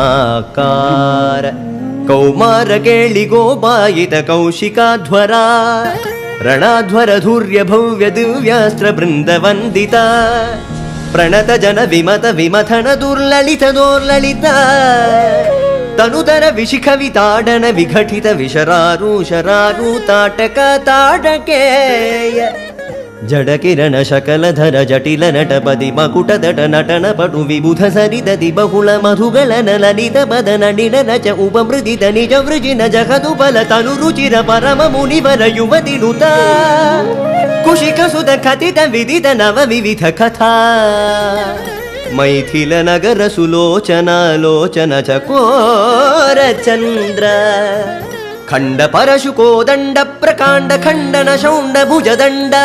ಆಕಾರ ಕೌಮಾರ ಕೇಳಿಗೋಪಾಯಿತ ಕೌಶಿಕಾಧ್ವರ ರಣಾಧ್ವರ ಧೂರ್ಯ ಭವ್ಯ ದಿವ್ಯಾಸ್ತ್ರ ಬೃಂದ ವಂದಿತ ಪ್ರಣತ ಜನ ವಿಮತ ವಿಮಥನ ದುರ್ಲಲಿತ ದೋರ್ಲಲಿತ ತನುತರ ವಿಶಿಖವಿತಾಡನ ವಿಘಟಿತ ವಿಶರಾರು ತಾಟಕ ತಾಟಕೇಯ ಜಡ ಕಿರಣ ಶಕಲಧರ ಜಟಿಲ ನಟಪದಿ ಮಕುಟದಟ ನಟನ ಪಟು ವಿಬುಧ ಸರಿದದಿ ಬಹುಳ ಮಧುಗಳ ಲಲಿತ ಪದ ನಡಿನ ನಚ ಉಪಮೃದಿತ ನಿಜ ವೃಜಿನ ಜಗದು ಬಲ ತನು ರುಚಿರ ಪರಮ ಮುನಿವರ ಯುವತಿ ನುತ ಕುಶಿಕ ಸುತ ಕಥಿತ ವಿದಿತ ನವ ವಿವಿಧ ಕಥಾ ಮೈಥಿಲ ನಗರ ಸುಲೋಚನ ಲೋಚನ ಚಕೋರ ಚಂದ್ರ ಖಂಡ ಪರಶು ಕೋದಂಡ ಪ್ರಕಾಂಡ ಖಂಡನ ಶೌಂಡ ಭುಜದಂಡ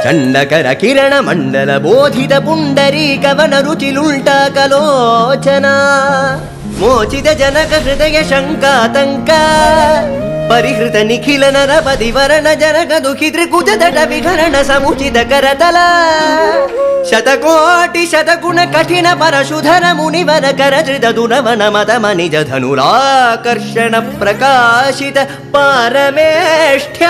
ಚಂಡಕರ ಕಿರಣ ಮಂಡಲ ಬೋಧಿತ ಪುಂಡರೀ ಕವನ ರುಚಿಲುಲ್ಟ ಕಲೋಚನ ಮೋಚಿತ ಜನಕ ಹೃದಯ ಶಂಕಾತಂಕ ಪರಿಹೃತ ನಿಖಿಲ ನರಪದಿ ವರಣ ಜನಕ ದುಃಖಿ ತ್ರಿಕುಜ ದಟ ವಿಹರಣ ಸಮುಚಿತ ಕರತಲ ಶತಕೋಟಿ ಶತಗುಣ ಕಠಿಣ ಪರಶುಧರ ಮುನಿವರ ಕರಧೃತ ದುರವನ ಮತ ಮನಿಜ ಧನುರಾಕರ್ಷಣ ಪ್ರಕಾಶಿತ ಪಾರಮೇಷ್ಠ್ಯ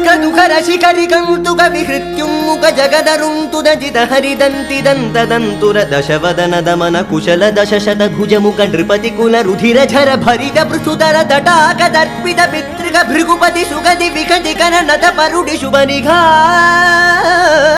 ಕದುಕರ ಶಿಖರಿ ಕೌತುಕ ವಿಹೃತ್ಯುನ್ಮುಖ ಜಗದರುಂತು ದಜಿತ ಹರಿದಂತಿ ದಂತ ದಂತುರ ದಶವದನ ದಮನ ಕುಶಲ ದಶಶತ ಭುಜ ಮುಖ ನೃಪತಿ ಕುಲ ರುಧಿರ ಝರ ಭರಿತ ಪೃಥುತರ ತಟಾಕ ದರ್ಪಿತ ಪಿತೃಗ ಭೃಗುಪತಿ ಸುಗದಿ ವಿಕಟಿ ಕರ ನತ ಪರುಡಿ ಶುಭ ನಿಘಾ